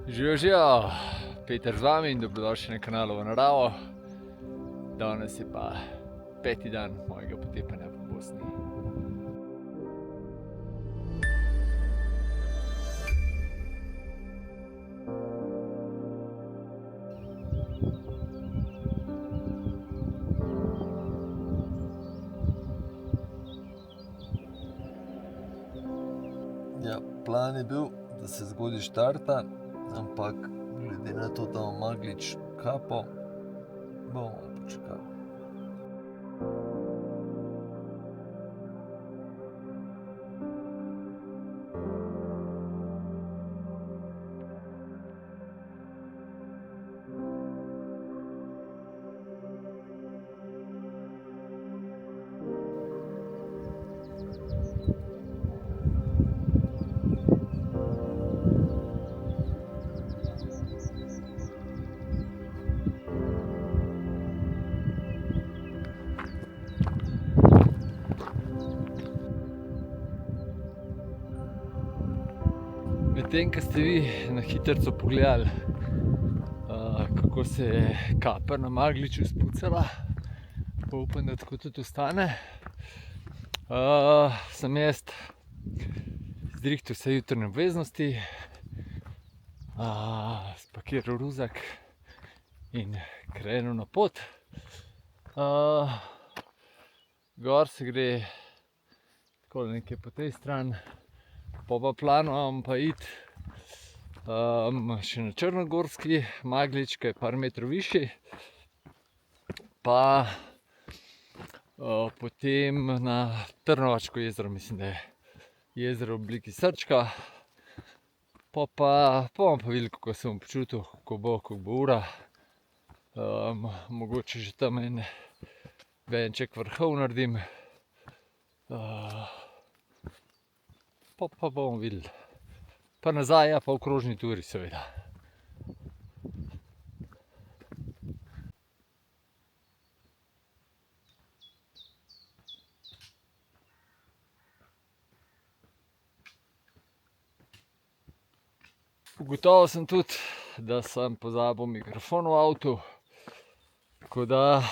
Živijo, Peter z vami in dobrodošli na kanalu V naravo. Danes je pa 5. dan mojega potepanja po Bosni. Ja, plan je bil, da se zgodi štarta, ampak glede na to, da imam Maglič kapo, bomo počakali. Medtem, ko ste vi na hitrico pogledali, kako se je kapa na Magliču spucala, pa upam, da tako tudi ostane, sem jaz zrihtal vse jutrne obveznosti, spakiral ruzak in krenil na pot. Gor se gre tako nekaj po tej strani, po planu imam pa iti še na Črnogorski Maglič, ki je par metrov višji, pa potem na Trnovačko jezero, mislim, da je jezero v obliki srčka, pa bomo pa videli, kako se bom počutil, kako bo ura, mogoče že tam en venček vrhov naredim, pa bomo videli. Pa nazaj, ja, pa v krožni turi seveda. Ugotovil sem tudi, da sem pozabil mikrofon v avtu, tako da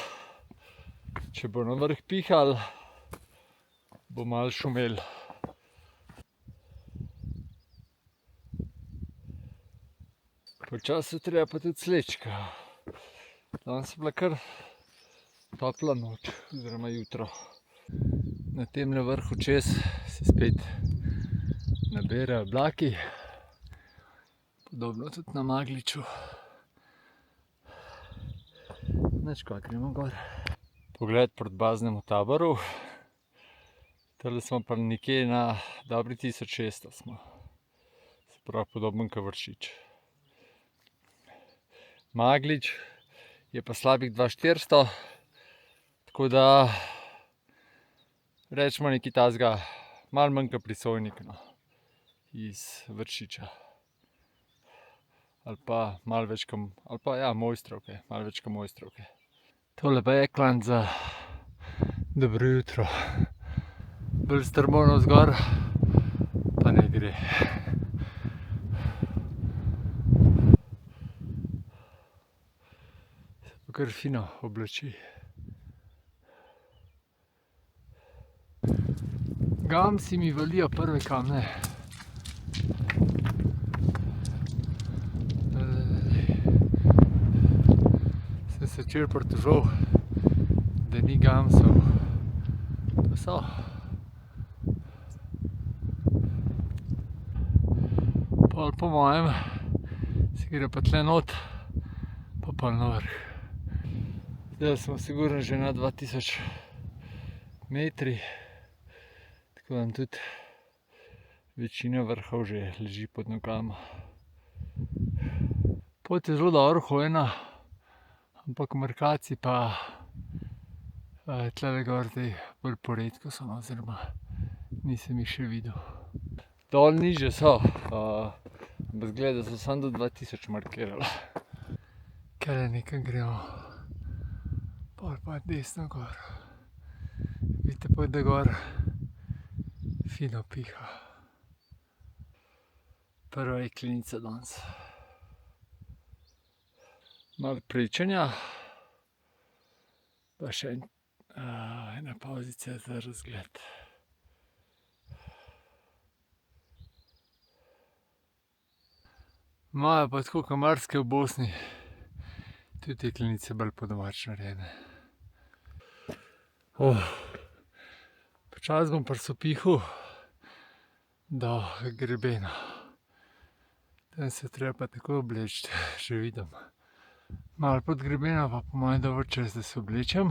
če bo na vrh pihal, bo malo šumel. Počasi treba pa tudi sleči, danes je bila kar topla noč oziroma jutro. Na temle vrhu čez se spet naberajo oblaki, podobno tudi na Magliču. Nič, kaj gremo gor. Pogled proti baznemu taboru. Tale smo pa nekje na dobri 1600 smo. Se pravi podoben kot Vršič. Maglič je pa slabih 2400, tako da rečemo nekaj tazga, malo manj kot Prisojnik, no, iz Vršiča. Ali pa malo več kot, ali pa ja, Mojstrovke, malo več kot Mojstrovke. Tole pa je klanc za dobro jutro. Bolj strmo navzgor pa ne gre. Kar fino oblači. Gamsi mi valijo prve kamne. Sem se včeraj pritoževal, da ni gamsov. Pa so. Pol po mojem se gre pa tle not, pa pol na vrh. Zdaj smo sigurno že na 2000 metri, tako da tudi večina vrhov že leži pod nogama. Pot je zelo dobro hojena, ampak markacij pa tlele gor zdaj bolj poredko so, oziroma nisem jih še videl. Dol niže so, ampak izgleda, da so samo do 2000 markirali. Kele nekam gremo. Pol pa desno gor. Vidite pa, da gor fino piha. Prva jeklenica danes. malo pričanja, pa še ena pauzica za razgled. Imajo pa tako kamarske v Bosni, tudi te klinice bolj po domač narejene. Počasi bom prisopihal do grebena. Tam se treba pa tako obleči, že vidim. Malo pod grebena pa po mojem dober čas, da se oblečem.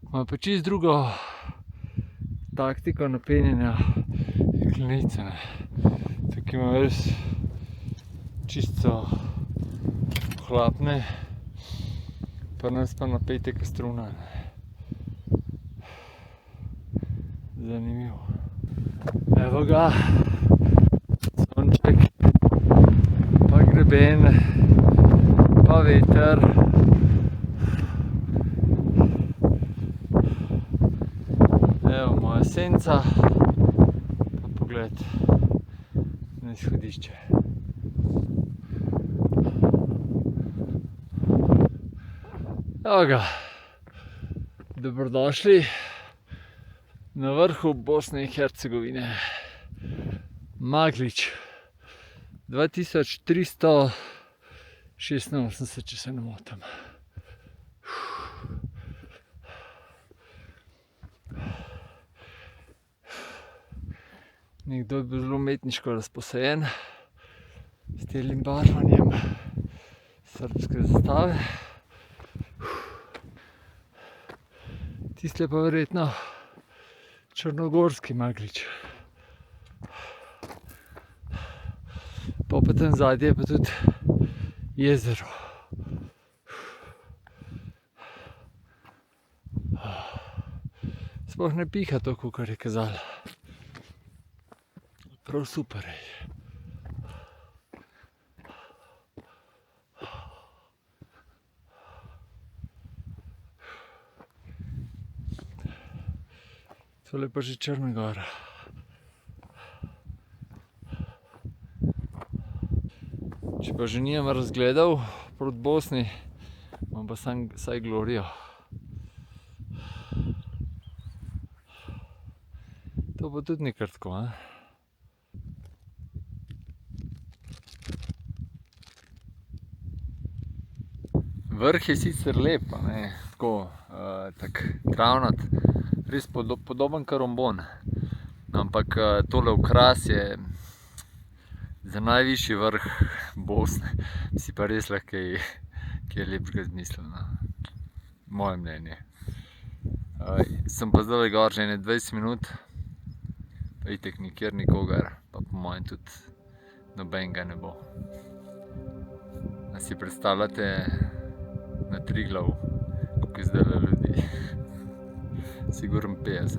Imam pa čisto drugo taktiko napenjanja jeklenice. Tukaj imam res čisto ohlapne, pa nas pa napete kot struna. Zanimivo. Evo ga, sonček, pa greben, pa veter. Evo moja senca, pa pogled na izhodišče. Evo ga, dobrodošli na vrhu Bosne in Hercegovine. Maglič, 2386, če se ne motim. Nekdo je bil zelo umetniško razposajen s telim barvanjem srbske zastave. Tiste pa verjetno črnogorski Maglič. Pa tam zadnje je pa tudi jezero. Sploh ne piha toliko, kar je kazalo. Prav super je. Tole pa že Črna gora. Če pa že nimam razgledal proti Bosni, imam pa vsaj Glorijo. To bo tudi nekaj tako, a? Vrh je sicer lep, ne, tako, tak travnat, res podoben Karumbon. Ampak tole okras je za najvišji vrh Bosne. Si pa res lahko kaj lepšega izmislil, no. Moje mnenje. Sem pa zdaj gor že 20 minut, pa itek nikjer nikogar, pa po mojem tudi nobenega ne bo. A si predstavljate na Triglav, koliko je zdajle ljudi? Sigurno 50.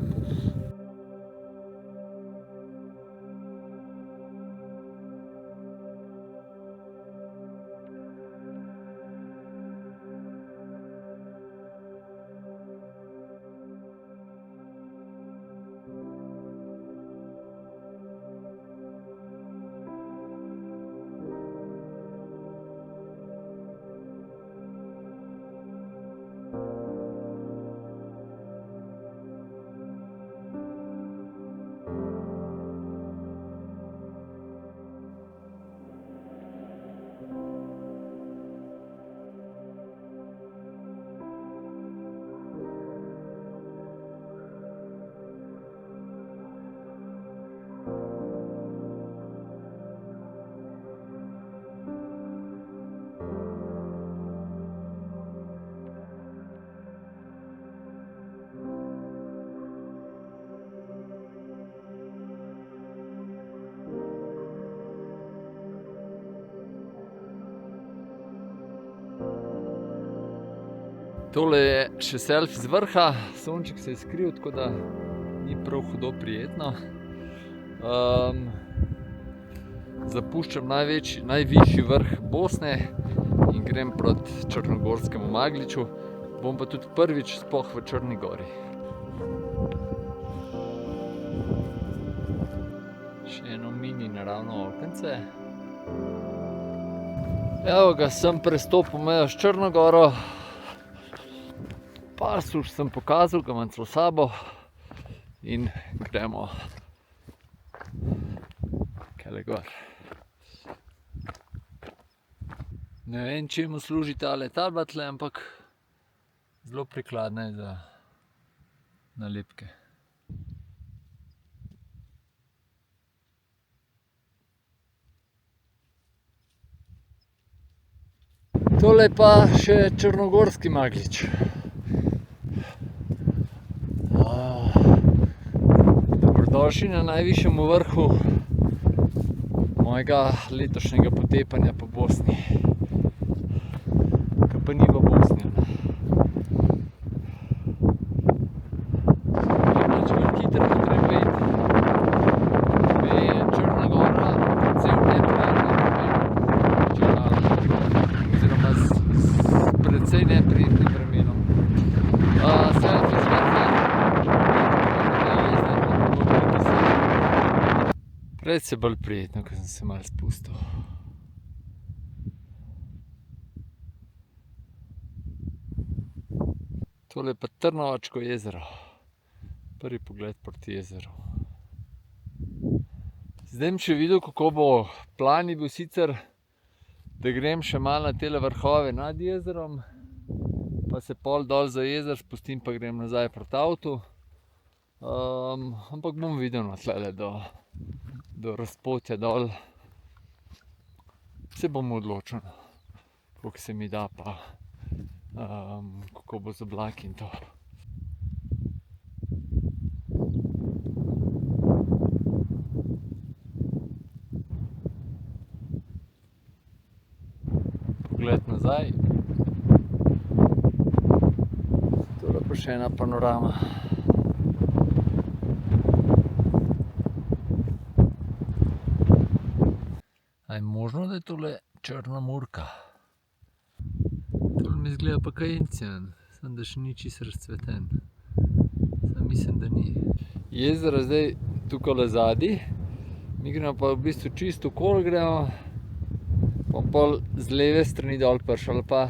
Tole je še selfie z vrha, sonček se je skril, tako da ni prav hudo prijetno. Zapuščam najvišji vrh Bosne in grem proti črnogorskemu Magliču. Bom pa tudi prvič sploh v Črni gori. Še eno mini naravno okence. Evo ga, sem prestopil mejo s Črno goro. Par suš sem pokazal, ga imam celo sabo. In gremo kele gor. Ne vem, čemu služi tale tabla tle, ampak zelo prikladna je za nalepke. Tole pa še črnogorski Maglič. Dobrodošli na najvišjem vrhu mojega letošnjega potepanja po Bosni. Ka pa ni v Bosni. Nič bolj hitro potrebuje iti. Je Črna gora, cel oziroma s precej neprijetnim vremenom. Selfie z vrha. Prej se bolj prijetno, ko sem se malo spustil. Tole je pa Trnovačko jezero. Prvi pogled proti jezeru. Zdaj bom še videl, kako bo. Plan je bil sicer, da grem še malo na tele vrhove nad jezerom, pa se pol dol za jezer spustim, pa grem nazaj proti avtu. Ampak bom videl no tlele do razpotja dol. Se bom odločil, koliko se mi da, pa kako bo z oblaki in to. Pogled nazaj. Tole pa še ena panorama. A je možno, da je tole Črna Murka? Tole mi izgleda pa kaj encijan, samo da še ni čisto razcveten. Samo mislim, da ni. Jezero je zdaj tukaj zadaj, mi gremo pa v bistvu čisto okoli gremo. Bom pol z leve strani dol prišel, ali pa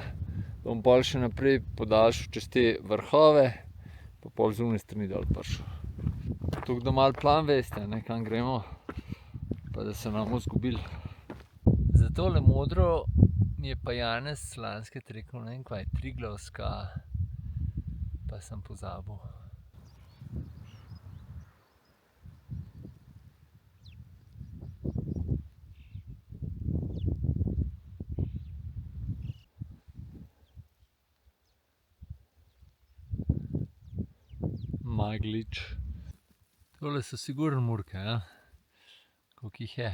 bom pol še naprej podaljšal čez te vrhove, pa pol z one strani dol prišel. Tako da malo plan veste, ne, kam gremo, pa da se ne bomo zgubili. Za tole modro mi je pa Janez Slanskec rekel, ne vem kva je, Triglavska, pa sem pozabil. Maglič. Tole so sigurno Murke, ja? Koliko jih je.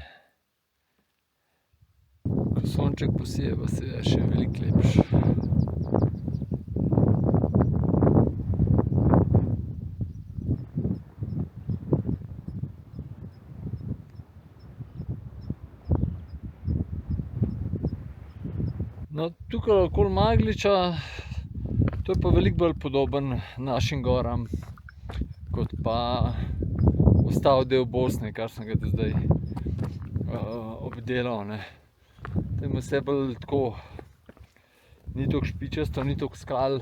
Ko sonček posije, pa se je še veliko lepše. No, tukaj okoli Magliča, to je pa veliko bolj podoben našim goram, kot pa ostal del Bosne, kar sem ga do zdaj obdelal, ne. Tam je vse bolj tako, ni toliko špičasto, ni toliko skal,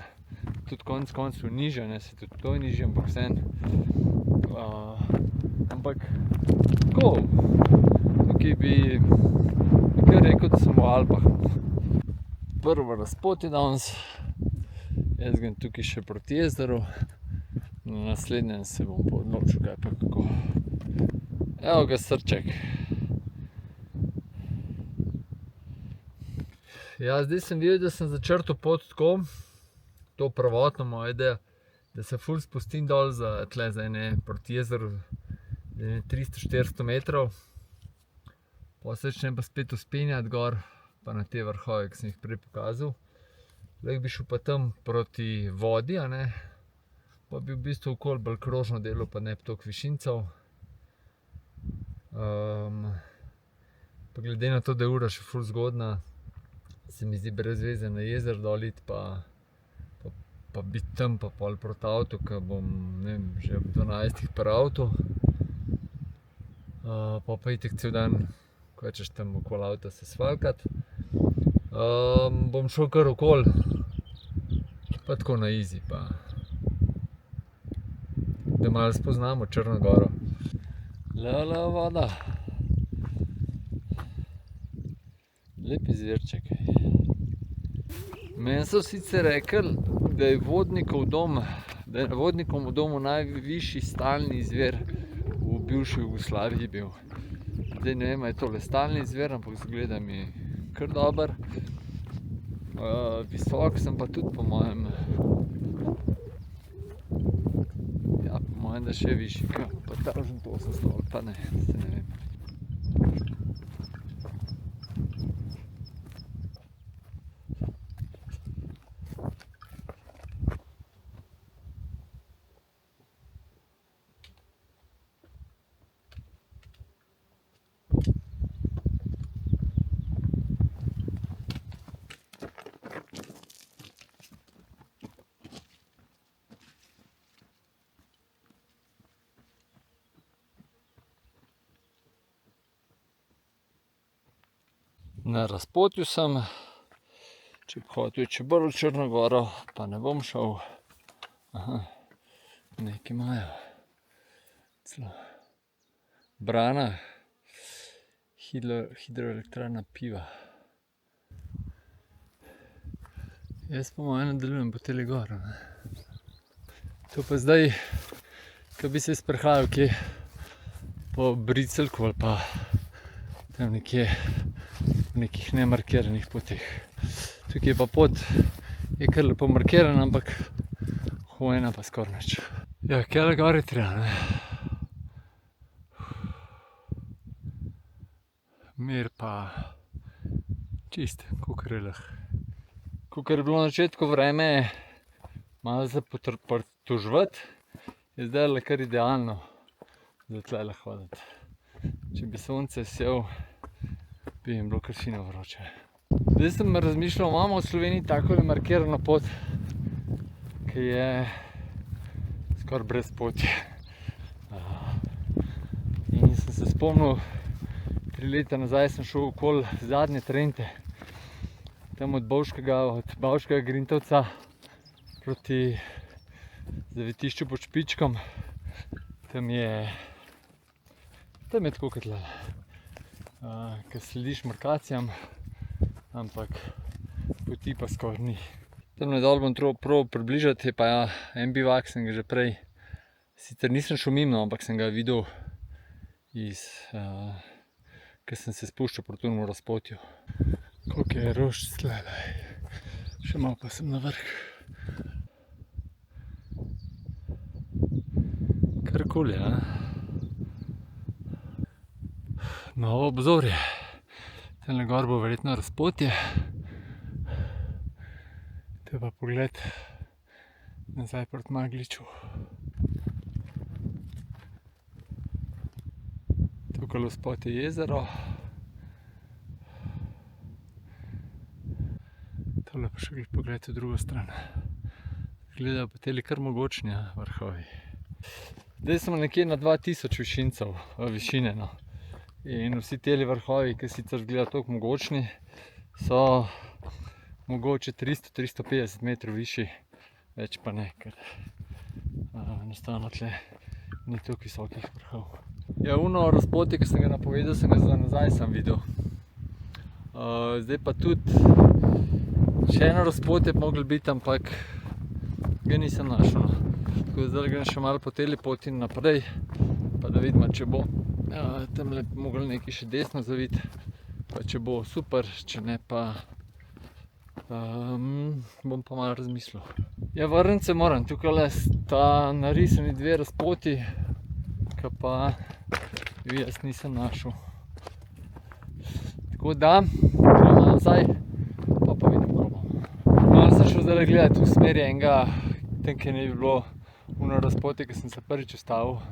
tudi konec koncev nižje, ne, se tudi to je nižje, ampak vseeno. Ampak tako, tukaj bi kar rekel, da sem v Alpah. Prvo razpotje danes, jaz grem tukaj še proti jezeru, na naslednjem se bom pa odločil, kaj pa kako. Evo ga srček. Ja, zdaj sem videl, da sem začrtal pot tako, to prvotno moja ideja, da se ful spustim dol tle za ene proti jezeru, 300-400 metrov. Potem se začnem pa spet vzpenjati gor, pa na te vrhove, ki sem jih prej pokazal. Lahko bi šel pa tam proti vodi, a ne, pa bi v bistvu okoli bolj krožno delal, pa ne bi toliko višincev. Pa glede na to, da je ura še ful zgodna, se mi zdi brez veze na jezer dol iti, pa biti tam, pa pol proti avtu, ke bom, ne vem, že ob 12 pri avtu. Pa itak cel dan, ko rečeš tam okoli avta se svaljkati. Bom šel kar okoli, pa tako na easy, pa da malo spoznamo Črno goro. Lele voda. Lep izvirček. Meni so sicer rekli, da je vodnikov domu najvišji stalni izvir v bivši Jugoslaviji bil. Zdaj ne vem, ali je tole stalni izvir, ampak izgleda mi kar dober. Visok sem pa tudi po mojem. Ja, po mojem, da še višji, pa 1800, pa ne, se ne vem. Na razpotju sem, če bi hotel če bolj v Črno goro, pa ne bom šel. Aha, nekaj imajo. Celo brana, hidroelektrarna Piva. Jaz po mojem nadaljujem po teli gor. To pa zdaj, ko bi se sprehajal kje po Bricelku ali pa tam nekje v nekih nemarkiranih poteh. Tukaj pa pot je kar lepo markirana, ampak hojena pa skoraj nič. Ja, kjele gor je treba, ne. Mir pa čist, kakor je lahko. Kakor je bilo na začetku vreme malo za potuževati, je zdajle kar idealno za tlele hoditi. Če bi sonce sijal, bi jim bilo kar fino vroče. Zdaj sem razmišljal, imamo v Sloveniji takole markirano pot, ki je skoraj brez poti. In sem se spomnil, 3 leta nazaj sem šel okoli zadnje Trente, tam od Bovškega Grintovca proti Zavetišču pod Špičkom. Tam je tako kot tlele. Ker slediš markacijam, ampak poti pa skoraj ni. Tamle dol bom probal približati, je pa en bivak, sem ga že prej, sicer nisem šel mimo, ampak sem ga videl ker sem se spuščal proti onemu razpotju. Koliko je rožic tlele, še malo pa sem na vrh. Kar kul je, Novo obzorje. Tamle gor bo verjetno razpotje. To je pa pogled nazaj proti Magliču. Tukaj spod je jezero. Tole pa še pogled v drugo stran. Gledajo pa teli kar mogočni vrhovi. Zdaj smo nekje na 2000 višine, no. In vsi teli vrhovi, ki sicer izgledajo toliko mogočni, so mogoče 300-350 metrov višji, več pa ne, ker enostavno tle ni toliko visokih vrhov. Ja, ono razpotje, ki sem ga napovedal, sem ga za nazaj sem videl. Zdaj pa tudi še eno razpotje bi moglo biti, ampak ga nisem našel. Tako da zdaj grem še malo po teli poti naprej, pa da vidimo, če bo. Tamle bi mogli nekaj še desno zaviti, pa če bo super, če ne pa bom pa malo razmislil. Ja, vrniti se moram, tukaj sta narisani 2 razpoti, ki pa ju jaz nisem našel. Tako da, gremo nazaj, pa vidim, ko bom. Malo sem šel zdaj gledati v smeri enega, tam kjer ne bi bilo ono razpotje, ki sem se prvič ustavil.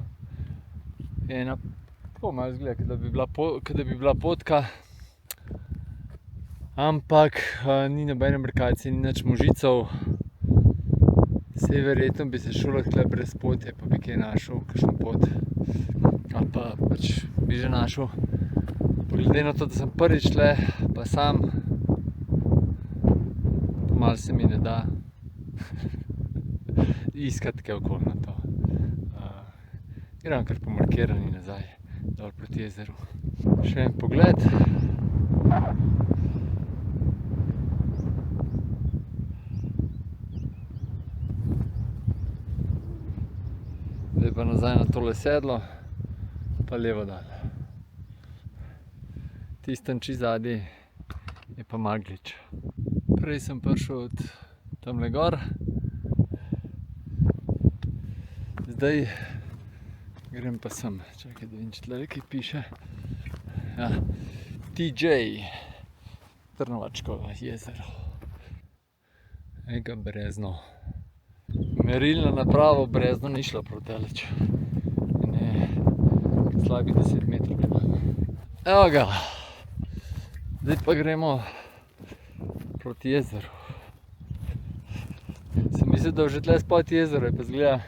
Tako malo izgleda, kot da bi bila potka, ampak ni nobene markacije, ni nič možicev. Saj verjetno bi se šel lahko tle brez potje, pa bi kaj našel, kakšno pot. Ali pa pač bi že našel. Glede na to, da sem prvič tle, pa sam, malo se mi ne da iskati kaj okoli na to. Gremo kar po markirani nazaj, dol proti jezeru. Še en pogled. Zdaj pa nazaj na tole sedlo, pa levo dal. Tistem čisto zadaj je pa Maglič. Prej sem prišel od tamle gor. Zdaj grem pa sem. Čakaj, da vidim, če tle kaj piše. Ja, TJ, Trnovačko jezero. Ega Brezno. Merilna naprava v Brezno ni šla prav daleč. Ne, slabi 10 metrov. Evo ga. Zdaj pa gremo proti jezeru. Sem mislil, da že tle spod jezero, je pa zgleda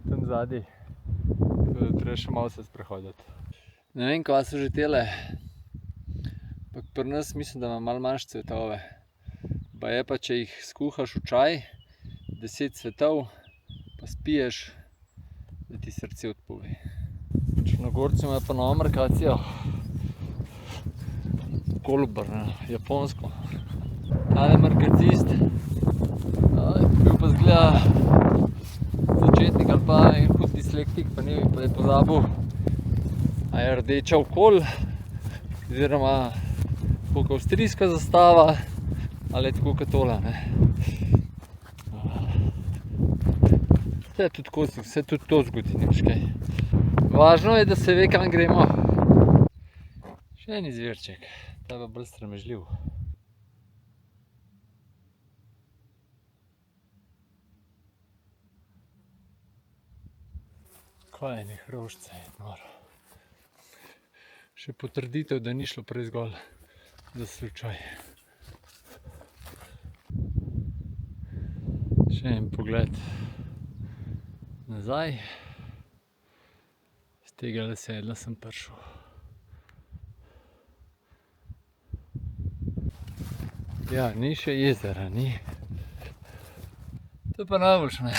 tam zadaj. Treba še malo se sprehoditi. Ne vem, kva so že tele. Ampak pri nas mislim, da ima malo manjše cvetove. Baje pa, če jih skuhaš v čaj, 10 cvetov, pa spiješ, da ti srce odpove. Črnogorci imajo pa novo markacijo. Kolubr na japonsko. Tale markacist bil pa zgleda začetnik ali pa en hud dislektik, pa ne vem, pa je pozabil, a je rdeča okol, oziroma tako avstrijska zastava, ali je tako kot tole, ne. Se tudi to zgodi, nimaš kaj. Važno je, da se ve, kam gremo. Še en izvirček, ta je bolj sramežljiv. Kaj je hrošče, noro. Še potrditev, da ni šlo prej zgolj za slučaj. Še en pogled nazaj. Z tega sedla sem prišel. Ja, ni še jezera, ni. To je pa najboljše, ne.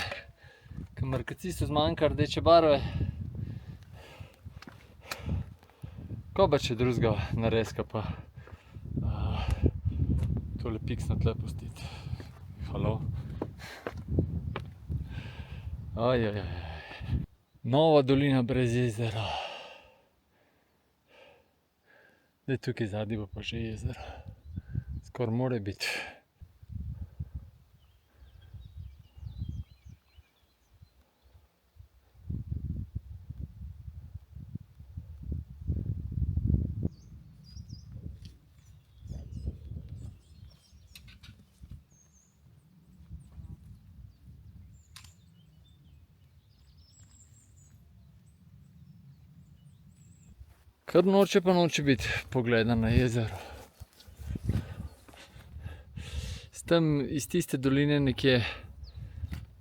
Ko markacistu zmanjka rdeče barve, ko pa če drugega nareska pa tole piksno tle pustiti. Halo. Ojojoj. Nova dolina brez jezera. Zdaj tukaj zadaj bo pa že jezero. Skoraj mora biti. Kar noče pa noče biti pogleda na jezero. S tem iz tiste doline nekje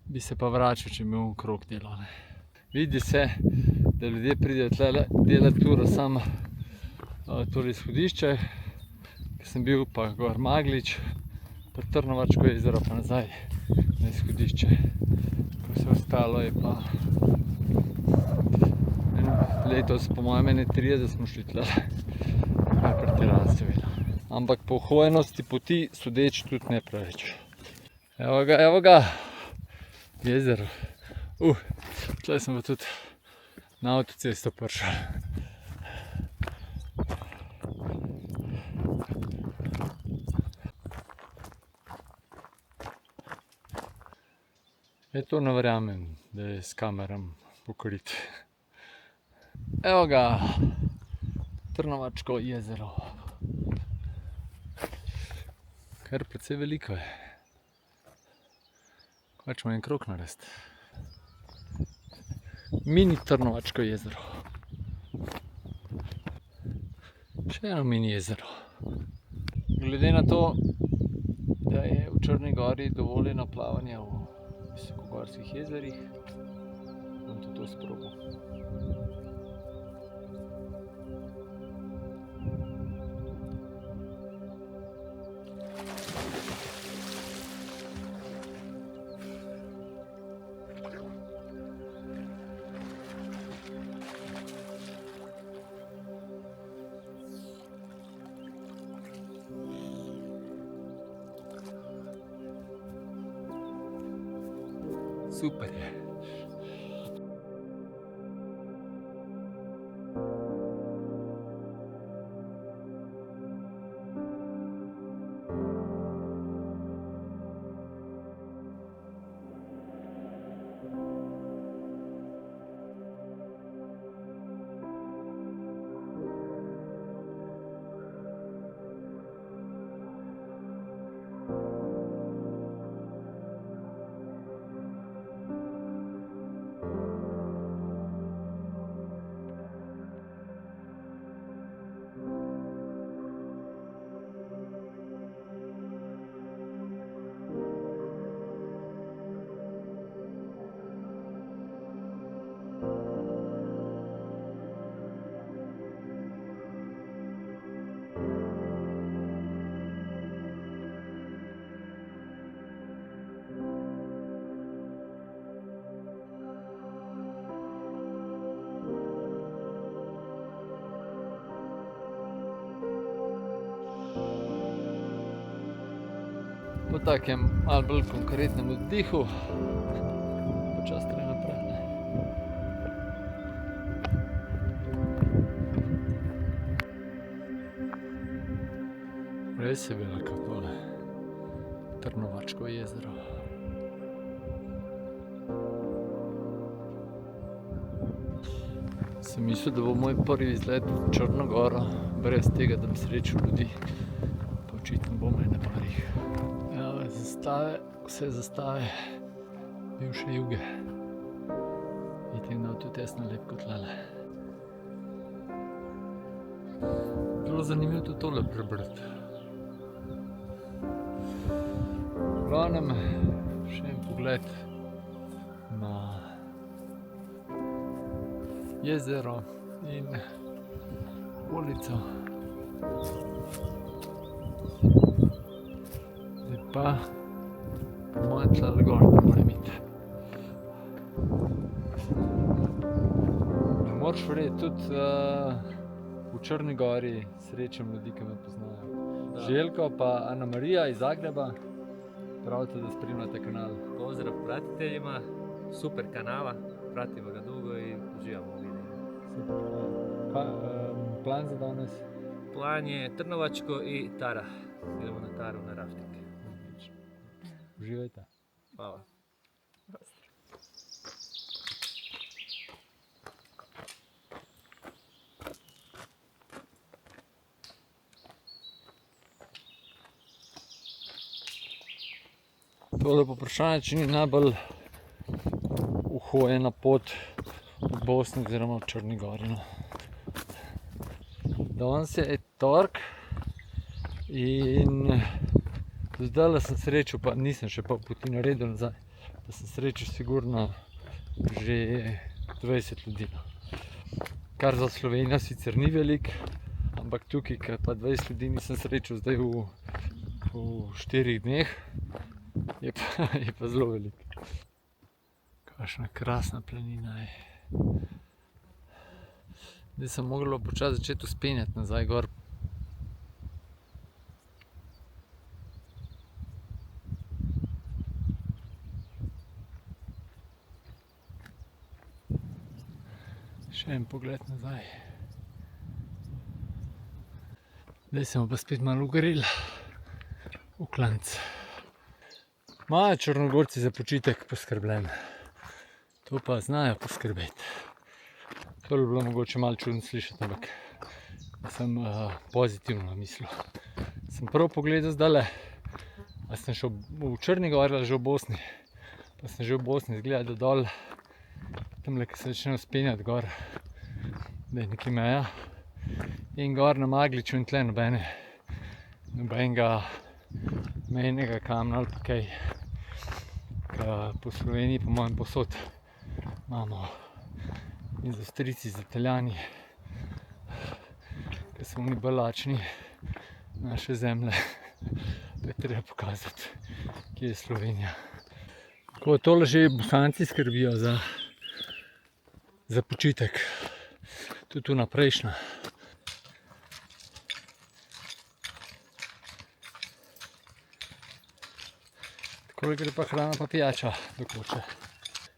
bi se pa vračal, če bi imel krog delal. Vidi se, da ljudje pridejo tle delati turo samo tole izhodišče, ko sem bil pa gor Maglič, pa Trnovačko jezero pa nazaj na izhodišče. Vse ostalo je pa letos, po mojem, ene 30 smo šli tle. Kaj pretiran seveda. Ampak po hojenosti poti sodeč tudi ne preveč. Evo ga, jezero. Tle sem pa tudi na avtocesto prišel. To ne verjamem, da je s kameram pokrit. Evo ga, Trnovačko jezero. Kar precej veliko je. Kaj ćemo en krog narediti. Mini Trnovačko jezero. Še eno mini jezero. Glede na to, da je v Črni gori dovoljeno plavanje v visokogorskih jezerih, bom tudi to sprobal. Super je. Po takem malo bolj konkretnem oddihu počasi gre naprej. Res je veliko tole Trnovačko jezero. Sem mislil, da bo moj prvi izlet v Črno goro, brez tega, da bi srečal ljudi. Pa očitno bom ene parih. Zastave, vse zastave, bivše juge. Vidim, da je tudi tesno lep kot tlele. Zelo zanimivo tudi tole prebrati. V glavnem, še en pogled na jezero in ulico. Zdaj pa po mojem tlele gor ne morem iti. Ne moreš verjeti, tudi v Črni gori srečam ljudi, ki me poznajo. Željko pa Ana Marija iz Zagreba, pravite, da spremljate kanal. Pozdrav pratiteljima, super kanala, pratimo ga dolgo in uživamo v videu. Plan za danes? Plan je Trnovačko i Tara. Idemo na Taru na rafting. Uživajte. Hvala. Tole po Pršaneču ni najbolj uhojena pot v Bosni oziroma v Črni gori. Danes je torek in zdajle sem srečal, pa nisem še pa poti naredil nazaj, da sem srečal sigurno že 20 ljudi. Kar za Slovenijo sicer ni veliko, ampak tukaj, ker pa 20 ljudi nisem srečal zdaj v 4 dneh, je pa zelo veliko. Kakšna krasna planina je. Zdaj sem mogel počasi začeti vzpenjati nazaj gor. Še en pogled nazaj. Zdaj smo pa spet malo ugreli v klanc. Imajo Črnogorci za počitek poskrbljen. To pa znajo poskrbeti. To bi bilo mogoče malo čudno slišati, ampak sem pozitivno mislil. Sem prav pogledal zdajle, a sem šel v Črni gori ali že v Bosni. Pa sem že v Bosni izgleda, da dol, tamle, ko se začne vzpenjati gor, da je nekaj meja. In gor na Magliču in tle nobenega mejnega kamna ali pa kaj. Po Sloveniji, po mojem povsod, imamo in z Avstrijci, z Italijani, ki so oni bolj lačni naše zemlje, da je treba pokazati, kje je Slovenija. Tako tole že Bosanci skrbijo za počitek, tudi tu naprejšnja. Takole gre pa hrana pa pijača do koče.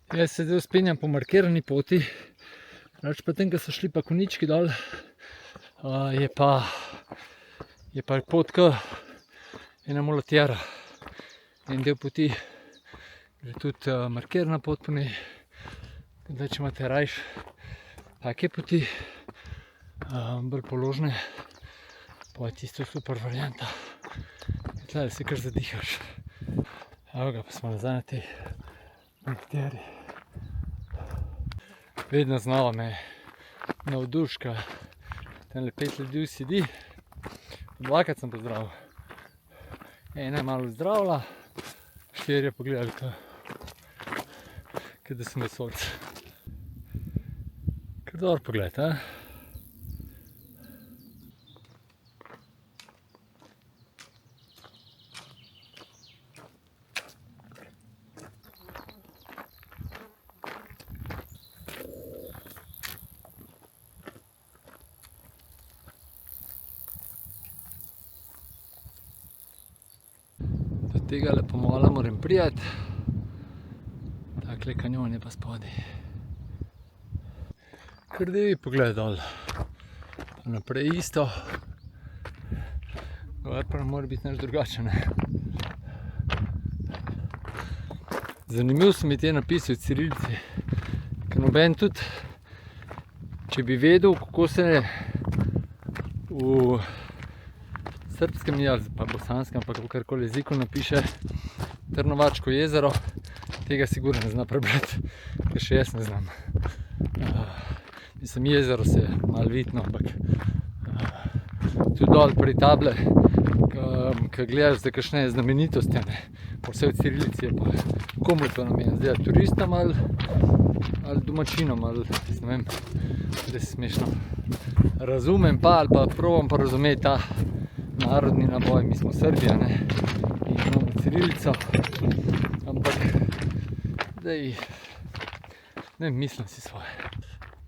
Jaz se zdaj vzpenjam po markirani poti, rač pa tem, ko so šli pa konički dol, je pa pot k ena mulatjera. En del poti je tudi markirana pot po njej, zdaj če imate rajš take poti, bolj položne, pa je tisto super varianta. Tlele se kar zadihaš. Evo ga, pa smo nazaj na tej mulatjeri. Vedno znova me navduška, tamle 5 ljudi sedi, dvakrat sem pozdravil. Ena je malo zdravila, 4 pogledali to, kot da sem vesoljc. Kar dober pogled, a? Do tegale pomola moram prijeti. Takle kanjon je pa spodaj. Kar divji pogled dol. Pa naprej isto. Gor pa mora biti nič drugačen. Zanimiv so mi te napisi v cirilici. Ker noben tudi, če bi vedel, kako se v srpskem ali pa bosanskem, pa kakorkoli jeziku napiše Trnovačko jezero, tega sigurno ne zna prebrati, ker še jaz ne znam. Mislim, jezero se je malo vidno, ampak tudi dol pri table, ko gledaš za kakšne znamenitosti, po vsej cirilici je pa komu je to namenjeno, zdaj turistom ali domačinom, ali ne vem, da se smešno. Razumem pa ali pa probam pa razumeti ta narodni naboj, mi smo Srbija, ne, in imamo cirilico, ampak zdaj, ne mislim si svoje.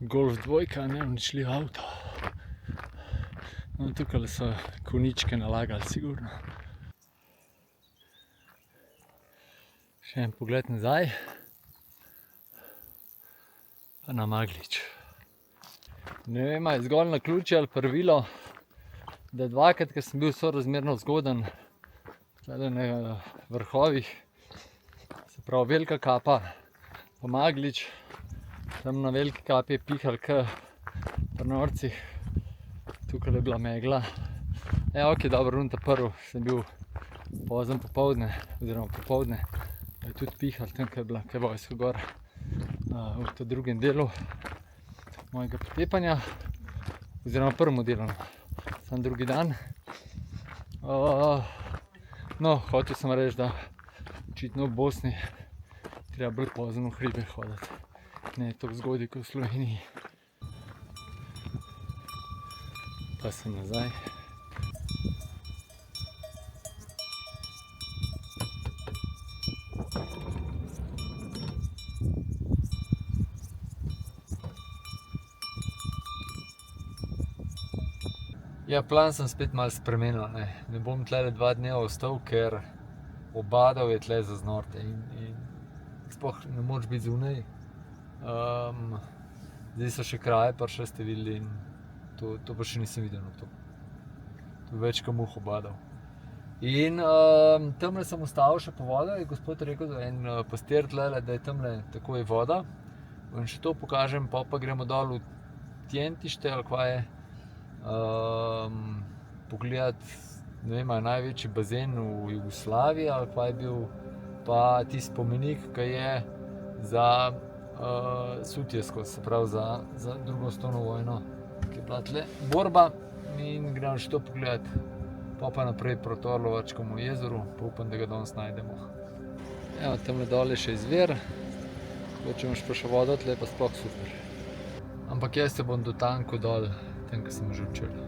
Golf 2, neuničljiv avto. No, tukaj so koničke nalagali, sigurno. Še en pogled nazaj, pa na Maglič. Ne vem, je zgolj naključje ali pravilo, da dvakrat, ker sem bil sorazmerno zgoden na vrhovih, se pravi Velika Kapa pa Maglič, tam na Veliki Kapi je pihal k pri norcih, tukaj je bila megla. Ok, dobro, ta prvi sem bil pozno popoldne, oziroma popoldne, je tudi pihal tam, ko je bila vojska gor v tem drugem delu mojega potepanja, oziroma prvem delu, sam drugi dan. No, hotel sem reči, da očitno v Bosni treba bolj pozno v hribe hoditi, ne toliko zgodaj kot v Sloveniji. Pa sem nazaj. Ja, plan sem spet malo spremenil, ne bom tlele 2 dneva ostal, ker obadal je tle za znorte in sploh ne moreš biti zunaj. Zdaj so še kraje prišle, ste videli, in to pa še nisem videl, no, to je več kot muh obadal. In tamle sem ustavil še po vodo, je gospod rekel, da je en pastir tlele, da je tamle takoj voda. In še to pokažem, pa gremo dol v Tjentište, ali kva je, pogledati, ne vem, je največji bazen v Jugoslaviji, ali kva je bil, pa tisti spomenik, ki je za Sutjesko, se pravi za drugo svetovno vojno, ki je bila tle borba, in gremo še to pogledati. Pa naprej proti Orlovačkemu jezeru, pa upam, da ga danes najdemo. Evo, tamle dol je še izvir, če imaš pa še vodo tle, pa sploh super. Ampak jaz se bom dotankal dol, tam, ko sem že včeraj.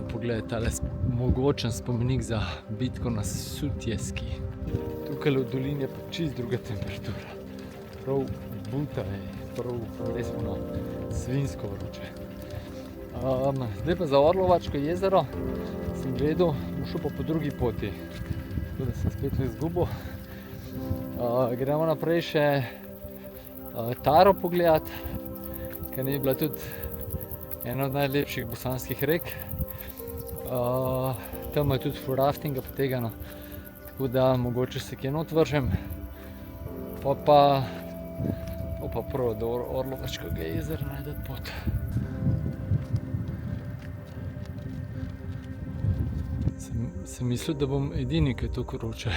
na pogled tale mogočen spomenik za bitko na Sutjeski. Tukaj v dolini je pa čist druga temperatura. Prav buta je, prav res ono svinjsko vroče. Zdaj pa za Orlovačko jezero sem gledal, šel pa po drugi poti. Tako da sem spet izgubil. Gremo naprej še Taro pogledat, ker je bila tudi ena od najlepših bosanskih rek. Tam je tudi full raftinga potegano, tako da mogoče se kje not vržem. Pa prvo do Orlovačkega jezera najdeti pot. Sem mislil, da bom edini, ki je toliko vroče.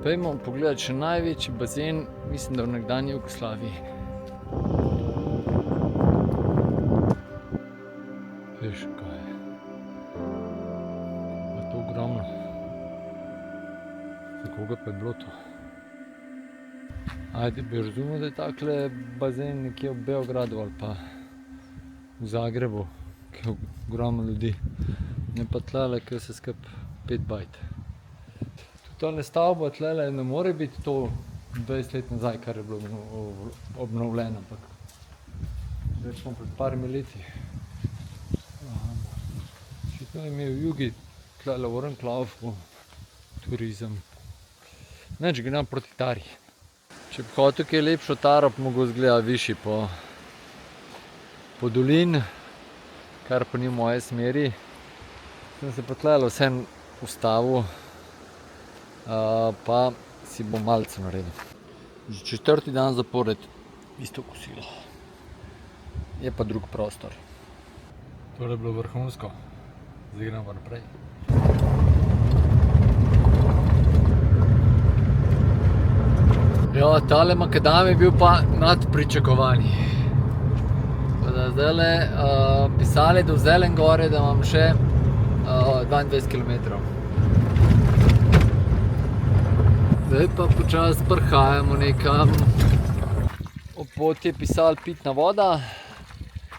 Pojdimo pogledat še največji bazen, mislim, da v nekdanji Jugoslaviji. Veš, kaj je. Je to ogromno. Za koga pa je bilo to? Ajde, bi razumel, da je takle bazen nekje v Beogradu ali pa v Zagrebu, ki je ogromno ljudi. Ne pa tlele, ki se skup 5 bajt. Tole stavba tlele ne more biti to 20 let nazaj, kar je bilo obnovljeno, ampak rečemo pred parimi leti. Očitno je imel Jugi tlele v Orenklaufu turizem. Neč grem proti Tari. Če bi hotel kaj lepšo Taro, bi mogel izgledati višji po dolin, kar pa ni v moje smeri. Sem se pa tlele vseeno ustavil. Pa si bom malce naredil. Že 4. dan zapored isto kosilo. Je pa drug prostor. Tole je bilo vrhunsko. Zdaj gremo pa naprej. Ja, tale makadam je bil pa nad pričakovanji. Zdajle pisali do Zelen gore, da imam še 22 km. Zdaj pa počas prhajamo nekam. Ob poti je pisal pitna voda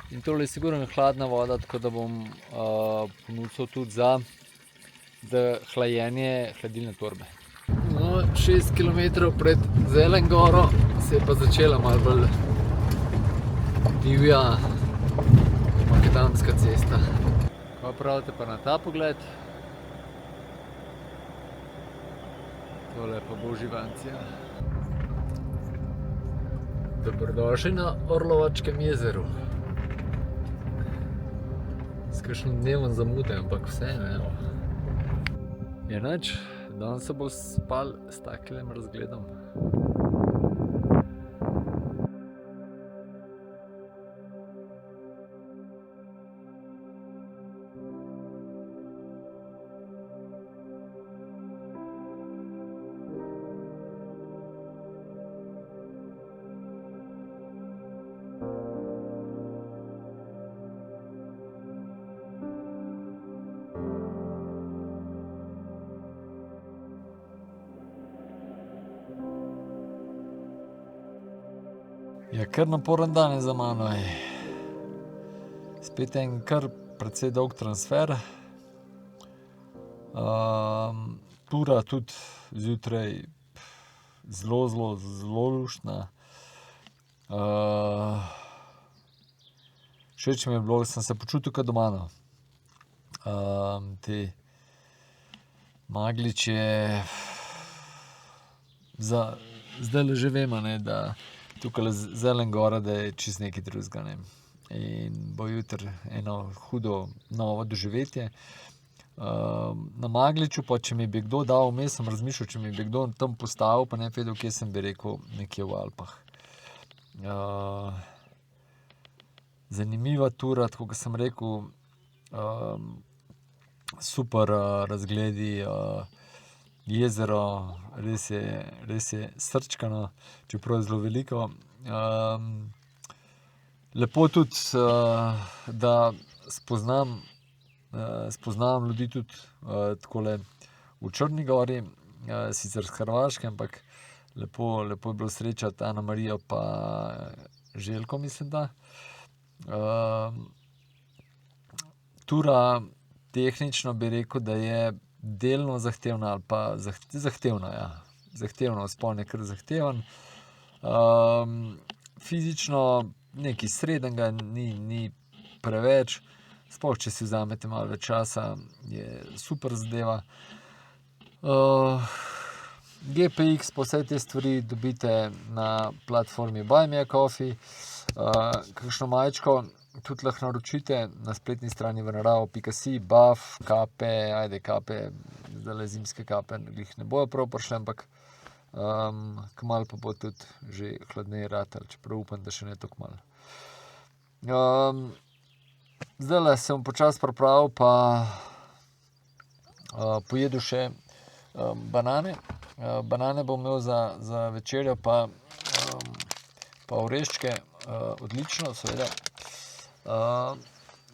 in tole je sigurno hladna voda, tako da bom ponudil tudi za hlajenje hladilne torbe. No, 6 km pred Zelen goro se je pa začela malo bolj divja makadamska cesta. Kaj pravite pa na ta pogled? Tole pa bo uživancija. Dobrodošli na Orlovačkem jezeru. S kakšnim dnevom zamude, ampak vseeno, evo. Je nič, danes se bo spal s taklim razgledom. Ja, kar naporen dan je za mano. Spet en kar precej dolg transfer. Tura tudi zjutraj zelo luštna. Všeč mi je bilo, sem se počutil kot doma, no. Te Maglič je zdajle že vemo, ne, da tukajle Zelen gora, da je čisto nekaj drugega, ne. In bo jutri eno hudo novo doživetje. Na Magliču pa, če mi bi kdo dal, vmes sem razmišljal, če mi bi kdo tam postavil, pa ne bi vedel, kje sem, bi rekel, nekje v Alpah. Zanimiva tura, tako kot sem rekel, super razgledi, jezero, res je srčkano, čeprav je zelo veliko. Lepo tudi, da spoznavam ljudi tudi takole v Črni gori, sicer s Hrvaške, ampak lepo je bilo srečati Anamarijo pa Željko, mislim da. Tura tehnično bi rekel, da je delno zahtevna ali pa zahtevna, ja. Zahtevna, vzpon je kar zahteven. Fizično nekaj srednjega, ni preveč. Sploh, če si vzamete malo več časa, je super zadeva. GPX pa vse te stvari dobite na platformi Buy Me a Coffee. Kakšno majčko tudi lahko naročite na spletni strani venarao.si, buff, kape, kape, zdajle zimske kape glih ne bojo prav prišle, ampak kmalu pa bo tudi že hladneje ratalo, čeprav upam, da še ne tako malo. Zdajle se bom počasi pripravil pa pojedel še banane. Banane bom imel za večerjo pa oreščke, odlično, seveda.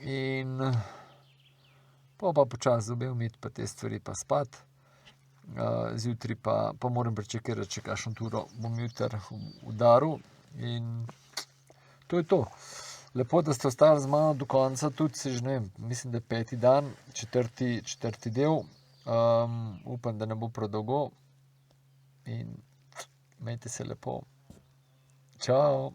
In pol pa počasi zobe umiti pa te stvari pa spat. Zjutraj pa moram prečekirati še kakšno turo bom jutri udaril in to je to. Lepo, da ste ostali z mano do konca, tudi se že, ne vem, mislim, da je 5. dan, 4. del. Upam, da ne bo predolgo in imejte se lepo. Čao.